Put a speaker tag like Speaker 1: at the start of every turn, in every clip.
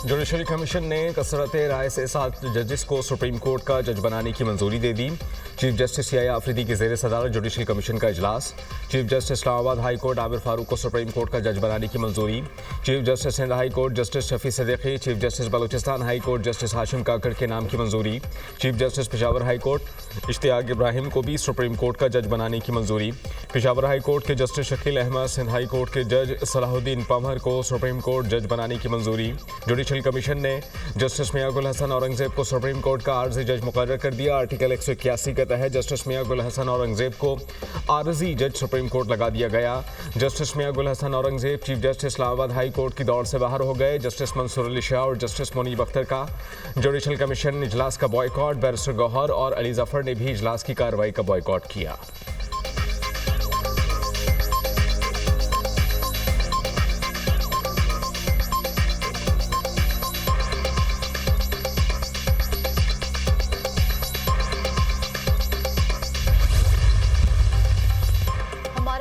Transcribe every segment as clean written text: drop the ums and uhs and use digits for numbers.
Speaker 1: Judicial commission ने कसरत राय से 7 जजेस को सुप्रीम कोर्ट का जज बनाने की मंजूरी दे दी। चीफ जस्टिस या आफरीदी की ज़ेर सदारत जुडिशल कमीशन का इजलास। Chief justice Islamabad high court Aamir Farooq को सुप्रीम कोर्ट का जज बनाने की मंजूरी। Chief justice Sindh high court justice Shafi Siddiqui, chief justice Balochistan high court justice Hashim Kakar के नाम की मंजूरी। Chief justice Peshawar high court Ishtiaq Ibrahim को भी सुप्रीम कोर्ट का जज बनाने की मंजूरी। पेशावर हाई कोर्ट के justice Shakeel Ahmed, Sindh high court के जज सलाहुद्दीन पंवर को सुप्रीम कोर्ट जज बनाने की मंजूरी। जुडिशल कमीशन ने जस्टिस मियां गुल हसन औरंगजेब को सुप्रीम कोर्ट का आर्जी जज मुकर्रर कर दिया। आर्टिकल 181 के तहत जस्टिस मियां गुल हसन औरंगजेब को आर्जी जज सुप्रीम कोर्ट लगा दिया गया। Justice Mian Gul Hasan Aurangzeb chief justice Islamabad high court की दौड़ से बाहर हो गए। जस्टिस मंसूर अली शाह और जस्टिस मुनीब अख्तर का जुडिशल कमीशन इजलास का बॉयकॉट। बैरिस्टर गौहर और अली जफर ने भी इजलास की कार्रवाई का बॉयकॉट किया।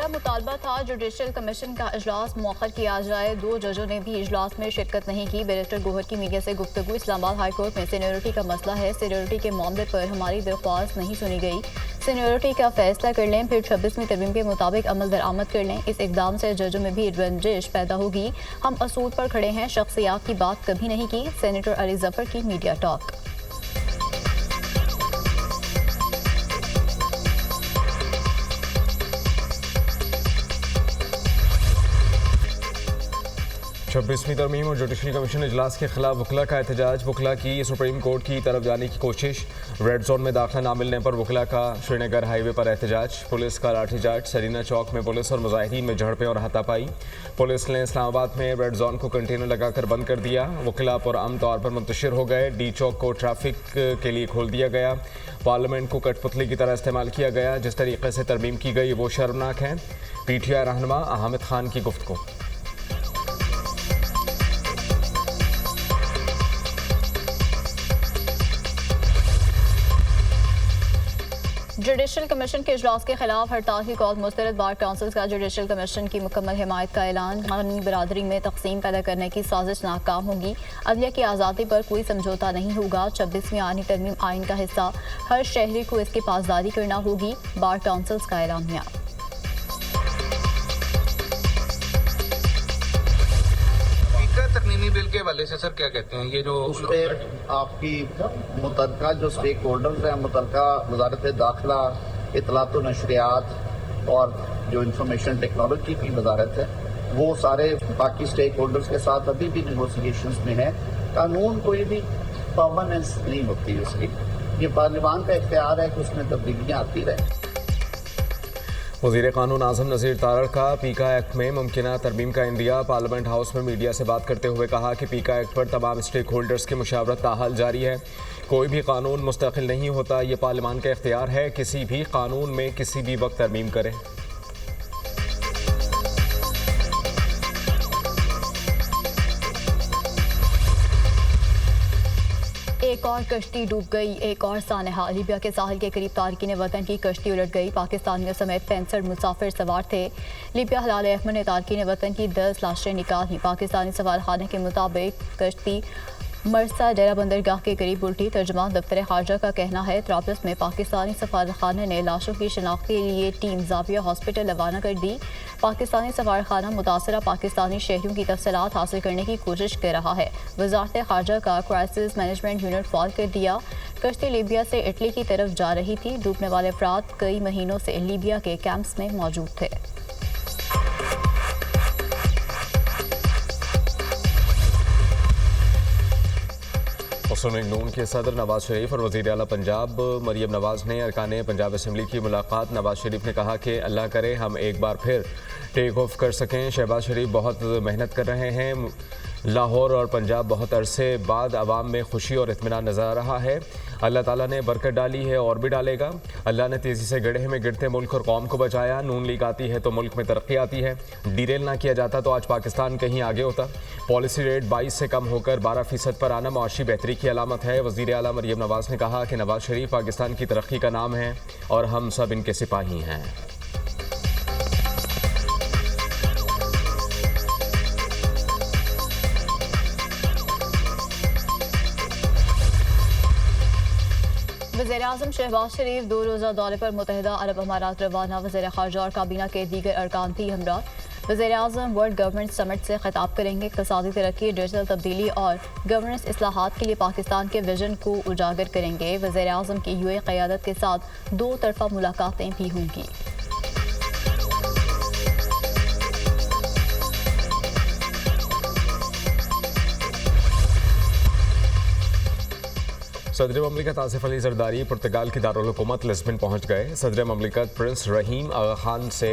Speaker 2: मुतालबा था जुडिशल कमीशन का इजलास मौखर किया जाए। 2 जजों ने भी इजलास में शिरकत नहीं की। बैरिस्टर गौहर की मीडिया से गुफ्तगू। इस्लामाबाद हाई कोर्ट में सीनियरिटी का मसला है, सीनियरिटी के मामले पर हमारी दरख्वास्त नहीं सुनी गई। सीनियरिटी का फैसला कर लें, फिर 26वीं तरमीम के मुताबिक अमल दरामद कर लें। इस इकदाम से जजों में भी रंजिश पैदा होगी। हम असूल पर खड़े हैं, शख्सियात की बात कभी नहीं की। सेनेटर अली जफर की मीडिया टॉक।
Speaker 1: 26वीं तरमीम और जुडिशल कमीशन इजलास के खिलाफ वकला का एहतजाज। वकला की सुप्रीम कोर्ट की तरफ जाने की कोशिश। रेड जोन में दाखिला ना मिलने पर वकला का श्रीनगर हाईवे पर एहतजाज। पुलिस का लाठीचार्ज। सरीना चौक में पुलिस और मुजाहिदीन में झड़पें और हाथापाई। पुलिस ने इस्लामाबाद में रेड जोन को कंटेनर लगाकर बंद कर दिया। वकला पुरअमन तौर पर मुंतशिर हो गए। डी चौक को ट्रैफिक के लिए खोल दिया गया। पार्लियामेंट को कठपुतली की तरह इस्तेमाल किया गया। जिस तरीके से तरमीम की गई वो शर्मनाक है। PTI रहनुमा हामिद खान की गुफ्तगू।
Speaker 2: जुडिशल कमीशन के इजलास के खिलाफ हड़ताल की कॉल मुस्तरद। बार काउंसिल का जुडिशल कमीशन की मुकम्मल हिमायत का ऐलान। कानूनी बरादरी में तकसीम पैदा करने की साजिश नाकाम होगी। अदलिया की आज़ादी पर कोई समझौता नहीं होगा। 26वीं आनी तरमीम आइन का हिस्सा। हर शहरी को इसकी पासदारी करना होगी। बार काउंसिल का ऐलानिया।
Speaker 3: तरमीमी बिल के हवाले से सर क्या कहते हैं? ये जो
Speaker 4: उस पर आपकी मुतलका जो स्टेक होल्डर्स हैं, मुतलका वजारत दाखिला, इतलात व नशरियात और जो इंफॉर्मेशन टेक्नोलॉजी की वजारत है, वो सारे बाकी स्टेक होल्डर्स के साथ अभी भी नेगोशिएशंस में है। कानून कोई भी परमानेंस नहीं होती उसकी। ये पार्लियामान का इख्तियार है कि उसमें तब्दीलियाँ आती रहें।
Speaker 1: वज़ीर कानून आज़म नज़ीर तारड़ का पीका एक्ट में मुमकिना तरमीम का इंदिया। पार्लियामेंट हाउस में मीडिया से बात करते हुए कहा कि पीका एक्ट पर तमाम स्टेक होल्डर्स की मुशावरत ताहाल जारी है। कोई भी कानून मुस्तकिल नहीं होता, ये पार्लियामान का इख्तियार है किसी भी कानून में किसी भी वक्त तरमीम करें।
Speaker 2: एक और कश्ती डूब गई, एक और सानहा। लीबिया के साहिल के करीब तारकीन वतन की कश्ती उलट गई। पाकिस्तानियों समेत 65 मुसाफिर सवार थे। लीबिया हलाल अहमद ने तारकीन वतन की 10 लाशें निकाली। पाकिस्तानी सवारखाने के मुताबिक कश्ती मरसा डेरा बंदरगाह के करीब उल्टी। तर्जुमान दफ्तर खारजा का कहना है त्राबलस में पाकिस्तानी सफारखाने ने लाशों की शनाख्त के लिए टीम जाविया हॉस्पिटल रवाना कर दी। पाकिस्तानी सफारखाना मुतासरा पाकिस्तानी शहरियों की तफसीलात हासिल करने की कोशिश कर रहा है। वजारत खारजा का क्राइसिस मैनेजमेंट यूनिट फॉल कर दिया। कश्ती लीबिया से इटली की तरफ जा रही थी। डूबने वाले अफराद कई महीनों से लीबिया के कैंप्स में मौजूद थे।
Speaker 1: मुस्लिम नून के सदर नवाज शरीफ और वज़ीर आला पंजाब मरियम नवाज ने अरकान पंजाब असम्बली की मुलाकात। नवाज शरीफ ने कहा कि अल्लाह करे हम एक बार फिर टेक ऑफ कर सकें। शहबाज शरीफ बहुत मेहनत कर रहे हैं। लाहौर और पंजाब बहुत अरसे बाद आवाम में खुशी और इत्मीनान नज़र आ रहा है। अल्लाह ताला ने बरकत डाली है और भी डालेगा। अल्लाह ने तेज़ी से गड्ढे में गिरते मुल्क और कौम को बचाया। नून लीग आती है तो मुल्क में तरक्की आती है। डीरेल ना किया जाता तो आज पाकिस्तान कहीं आगे होता। पॉलिसी रेट 22 से कम होकर 12% पर आना मुआशी बेहतरी की अलामत है। वज़ीर आला मरियम नवाज ने कहा कि नवाज शरीफ पाकिस्तान की तरक्की का नाम है और हम सब इनके सिपाही हैं।
Speaker 2: वज़ीर-ए-आज़म शहबाज शरीफ 2 रोज़ा दौरे पर मुत्तहिदा अरब अमारात रवाना। वज़ीर ख़ारजा और काबीना के दीगर अरकान भी हमरा। वज़ीर-ए-आज़म वर्ल्ड गवर्नमेंट समिट से खिताब करेंगे। इक़्तिसादी तरक्की, डिजिटल तब्दीली और गवर्नेंस इस्लाहात के लिए पाकिस्तान के विजन को उजागर करेंगे। वज़ीर-ए-आज़म की यूए क़यादत के साथ 2 तरफ़ा मुलाकातें भी होंगी।
Speaker 1: सदर ममलिकत आसिफ अली जरदारी पुर्तगाल की दारुल हुकूमत लिस्बन पहुँच गए। सदर ममलिकत प्रिंस रहीम आगा खान से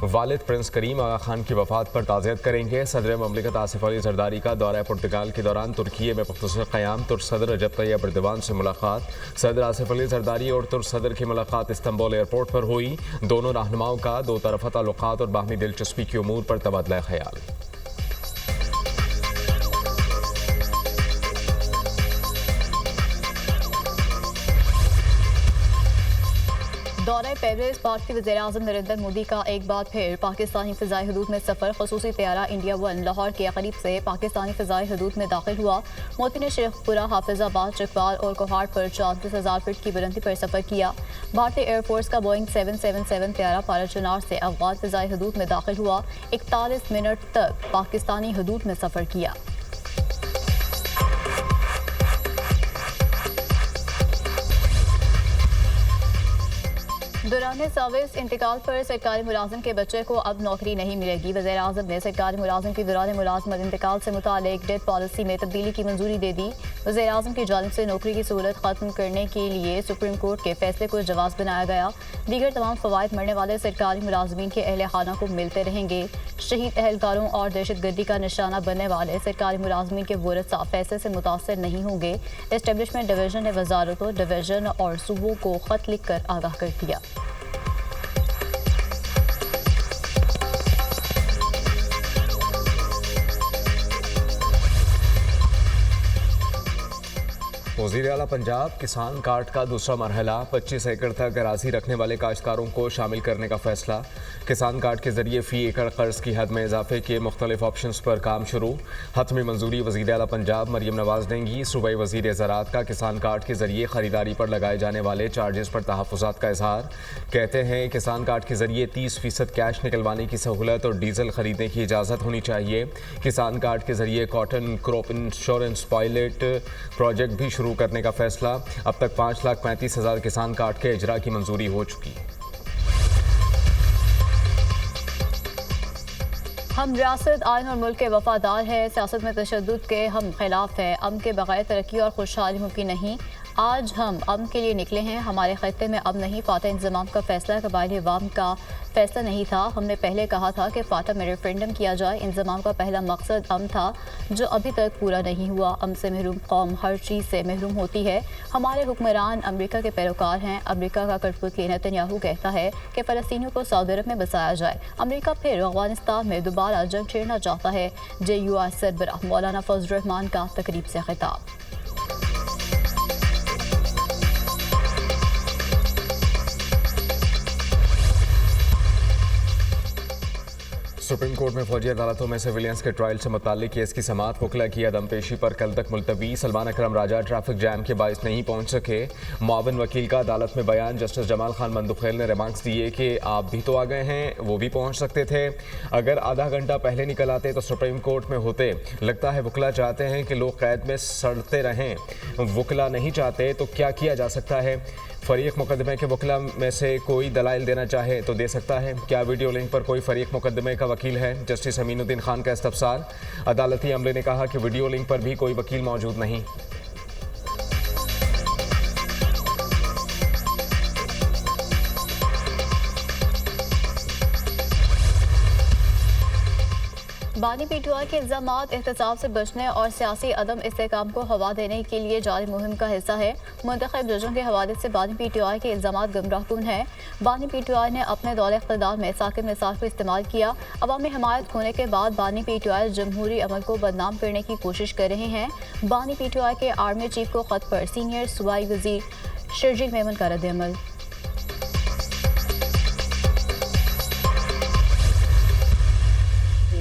Speaker 1: वालिद प्रिंस करीम आगा खान की वफात पर ताज़ियत करेंगे। सदर ममलिकत आसिफ अली जरदारी का दौरा पुर्तगाल के दौरान तुर्की में मुख्तसर क़याम तुर्क सदर रजब तैयब एर्दोगान से मुलाकात। सदर आसिफ अली जरदारी और तुर्क सदर की मुलाकात इस्तंबुल एयरपोर्ट पर हुई। दोनों रहनुमाओं का 2 तरफ़ा ताल्लुकात और बाहमी दिलचस्पी की उमूर पर तबादला ख्याल।
Speaker 2: दौरे पेरिस। भारतीय वज़ीर-ए-आज़म नरेंद्र मोदी का एक बार फिर पाकिस्तानी फ़िज़ाई हदूद में सफ़र। ख़ुसूसी तैयारा इंडिया 1 लाहौर के करीब से पाकिस्तानी फ़िज़ाई हदूद में दाखिल हुआ। मोदी ने शेखपुरा, हाफिज़ाबाद, चकवाल और कोहाड़ पर 34,000 फीट की बुलंदी पर सफ़र किया। भारतीय एयरफोर्स का बोइंग 777 तैयारा पाराचुनार से अफगान फ़िज़ाई हदूद में दाखिल हुआ। 41 मिनट तक पाकिस्तानी हदूद में सफ़र किया। दौरान सर्विस इंतकाल पर सरकारी मुलाजिम के बच्चे को अब नौकरी नहीं मिलेगी। वज़ीर-ए-आज़म ने सरकारी मुलाजिम की दौरान मुलाजमत इंतकाल से मुतालिक डेथ पॉलिसी में तब्दीली की मंजूरी दे दी। वज़ीर-ए-आज़म की जानिब से नौकरी की सहूलत खत्म करने के लिए सुप्रीम कोर्ट के फैसले को जवाज़ बनाया गया। दीगर तमाम फ़वाइद मरने वाले सरकारी मुलाजमीन के अहल खाना को मिलते रहेंगे। शहीद अहलकारों और दहशतगर्दी का निशाना बनने वाले सरकारी मुलाजमीन के वारिसा फैसले से मुतासर नहीं होंगे। एस्टेब्लिशमेंट डिवीजन ने वजारतों, डिवीजन और सूबों को खत लिख कर आगाह कर दिया।
Speaker 1: वज़ीर आला पंजाब किसान कार्ड का दूसरा मरहला 25 एकड़ तक अराजी रखने वाले काश्तकारों को शामिल करने का फैसला। किसान कार्ड के जरिए फ़ी एकड़ कर्ज की हद में इजाफे के मुख्तलिफ ऑप्शंस पर काम शुरू। हतमी मंजूरी वज़ीर आला पंजाब मरियम नवाज देंगी। सूबाई वज़ीर ज़राअत का किसान कार्ड के जरिए खरीदारी पर लगाए जाने वाले चार्जेस पर तहफ़्फ़ुज़ात का इजहार। कहते हैं किसान कार्ड के जरिए 30% कैश निकलवाने की सहूलत और डीजल खरीदने की इजाज़त होनी चाहिए। किसान कार्ड के जरिए cotton crop insurance pilot project भी शुरू करने का फैसला। अब तक 5,35,000 किसान कार्ड के इजरा की मंजूरी हो चुकी।
Speaker 2: हम रियासत, आइन और मुल्क के वफादार हैं। सियासत में तशद्दुद के हम खिलाफ हैं। अमन के बगैर तरक्की और खुशहाली मुमकिन नहीं। आज हम अमन के लिए निकले हैं। हमारे खत्ते में अमन नहीं, फातह इंतज़ाम का फैसला कबाइली अवाम का फैसला नहीं था। हमने पहले कहा था कि फातह में रेफरेंडम किया जाए। इंतज़ाम का पहला मकसद अमन था जो अभी तक पूरा नहीं हुआ। अमन से महरूम कौम हर चीज़ से महरूम होती है। हमारे हुक्मरान अमेरिका के पैरोकार हैं। अमेरिका का कठपुतली नेतन्याहू कहता है कि फ़लस्तीनियों को सऊदी अरब में बसाया जाए। अमेरिका फिर अफगानिस्तान में दोबारा जंग छेड़ना चाहता है। JUI सरबराह मौलाना फजल रहमान का तकरीब से खिताब।
Speaker 1: सुप्रीम कोर्ट में फौजी अदालतों में सिविलियंस के ट्रायल से मुताल्लिक केस की समाअत वकीला की अदम पेशी पर कल तक मुलतवी। सलमान अकरम राजा ट्रैफिक जैम के बाइस नहीं पहुंच सके। मुआविन वकील का अदालत में बयान। जस्टिस जमाल खान मंदुखेल ने रिमार्क्स दिए कि आप भी तो आ गए हैं, वो भी पहुंच सकते थे। अगर आधा घंटा पहले निकल आते तो सुप्रीम कोर्ट में होते। लगता है वकीला चाहते हैं कि लोग कैद में सड़ते रहें। वकीला नहीं चाहते तो क्या किया जा सकता है? फरीक मुकदमे के वकीला में से कोई दलाइल देना चाहे तो दे सकता है। क्या वीडियो लिंक पर कोई फरीक मुकदमे का वकील है? जस्टिस अमीनुद्दीन खान का इस्तफसार। अदालती अमले ने कहा कि वीडियो लिंक पर भी कोई वकील मौजूद नहीं।
Speaker 2: बानी PTI के इल्ज़ामात एहतसाब से बचने और सियासी अदम इस्तेहकाम को हवा देने के लिए जारी मुहिम का हिस्सा है। मुंतखब जजों के हवाले से बानी PTI के इल्ज़ामात गुमराहकुन हैं। बानी PTI ने अपने दौरे इख्तिदार में साकिब निसार को इस्तेमाल किया। अवामी हमायत होने के बाद बानी PTI जमहूरी अमल को बदनाम करने की कोशिश कर रहे हैं। बानी PTI के आर्मी चीफ को खत पर सीनियर सूबाई वजीर शर्जील मेमन का रद्द-ए-अमल।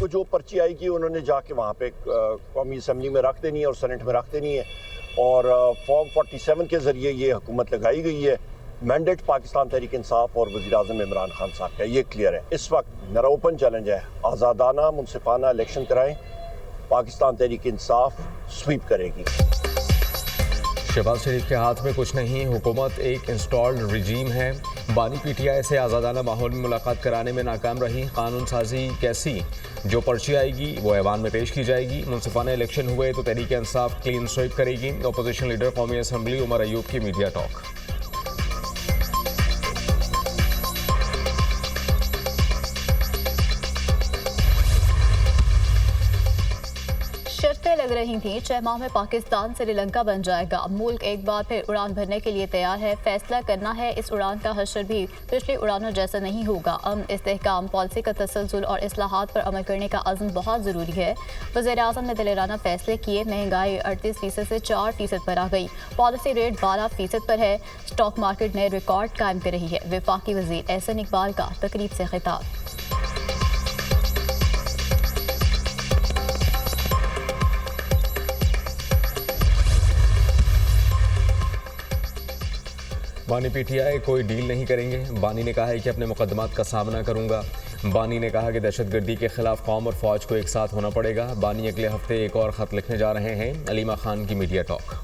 Speaker 5: जो पर्ची आएगी उन्होंने जाके वहाँ पे कौमी असम्बली में रख देनी है और सेनेट में रख देनी है और फॉर्म 47 के ज़रिए ये हुकूमत लगाई गई है। मैंडेट पाकिस्तान तहरीक इंसाफ और वज़ीर-ए-आज़म इमरान खान साहब का ये क्लियर है। इस वक्त मेरा ओपन चैलेंज है, आज़ादाना मुनसिफाना इलेक्शन कराएं, पाकिस्तान तहरीक इंसाफ स्वीप करेगी।
Speaker 1: शहबाज शरीफ के हाथ में कुछ नहीं, हुकूमत एक इंस्टॉल्ड रिजीम है। बानी पीटीआई से आज़ादाना माहौल में मुलाकात कराने में नाकाम रही। कानून साजी कैसी? जो पर्ची आएगी वो ऐवान में पेश की जाएगी। मुनसिफाना इलेक्शन हुए तो तहरीक इंसाफ क्लीन स्वीप करेगी। अपोजिशन लीडर कौमी असम्बली उमर अयूब की मीडिया टॉक।
Speaker 2: शर्तें लग रही थी 6 माह में पाकिस्तान श्रीलंका बन जाएगा। मुल्क एक बार फिर उड़ान भरने के लिए तैयार है। फैसला करना है इस उड़ान का हशर भी पिछली उड़ानों जैसा नहीं होगा। अमन, इस्तेहकाम, पॉलिसी का तसलसल और इस्लाहात पर अमल करने का अज़्म बहुत ज़रूरी है। वज़ीर-ए-आज़म ने दिलेराना फैसले किए। महंगाई 38% से 4% पर आ गई। पॉलिसी रेट 12% पर है। स्टॉक मार्केट ने रिकॉर्ड कायम कर रही है। वफाकी वज़ीर एहसन इकबाल का तकरीब से खिताब।
Speaker 1: बानी पीटीआई कोई डील नहीं करेंगे। बानी ने कहा है कि अपने मुकदमात का सामना करूंगा। बानी ने कहा कि दहशतगर्दी के खिलाफ कौम और फौज को एक साथ होना पड़ेगा। बानी अगले हफ्ते एक और ख़त लिखने जा रहे हैं। अलीमा खान की मीडिया टॉक।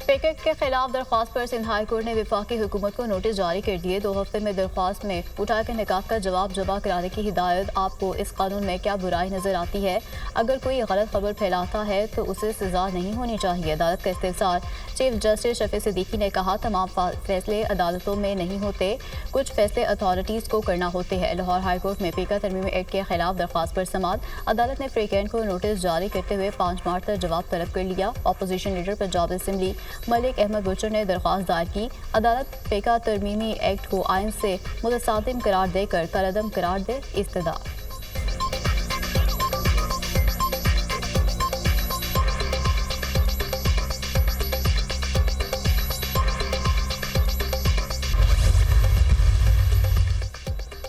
Speaker 2: पैकेट के खिलाफ दरख्वास्त पर सिंध हाई कोर्ट ने वफाकी हुकूमत को नोटिस जारी कर दिए। 2 हफ्ते में दरख्वास्त में उठा के निकाह का जवाब जमा कराने की हिदायत। आपको इस कानून में क्या बुराई नजर आती है? अगर कोई गलत खबर फैलाता है तो उसे सजा नहीं होनी चाहिए। अदालत का इस्तेफसार। चीफ जस्टिस शफी सिद्दीकी ने कहा, तमाम फैसले अदालतों में नहीं होते, कुछ फैसले अथॉरिटीज़ को करना होते हैं। लाहौर हाई कोर्ट में पीका तरमीमी एक्ट के खिलाफ दरख्वास्त पर समाअत। अदालत ने फ्रीकैन को नोटिस जारी करते हुए 5 मार्च तक जवाब तलब कर लिया। Opposition leader Punjab assembly Malik Ahmad Bhachar ने दरख्वास्त दायर की। अदालत पेका तरमीमी एक्ट को आइन से मुतसादिम करार देकर कलअदम करार दे। इस्तदा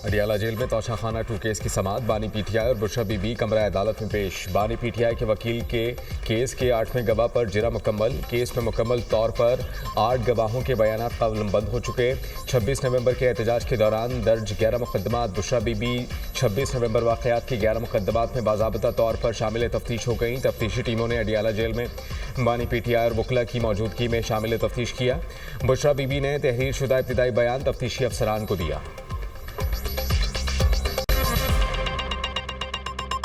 Speaker 1: अडियाला जेल में तोशाखाना 2 केस की समाअत। बानी पीटीआई और बुशरा बीबी कमरा अदालत में पेश। बानी पीटीआई के वकील के केस के 8वें गवाह पर जिरा मुकम्मल। केस में मुकम्मल तौर पर 8 गवाहों के बयान कलमबंद हो चुके। 26 नवंबर के एहतजाज के दौरान दर्ज 11 मुकदमात। बुशरा बीबी 26 नवंबर वाक़यात के 11 मुकदमात में बाज़ाब्ता तौर पर शामिल तफ्तीश हो गई। तफ्तीशी टीमों ने अडियाला जेल में बानी पीटीआई और वकला की मौजूदगी में शामिल तफ्तीश किया। बुशरा बीबी ने तहरीर शुदा इब्तिदाई बयान तफ्तीशी अफसरान को दिया।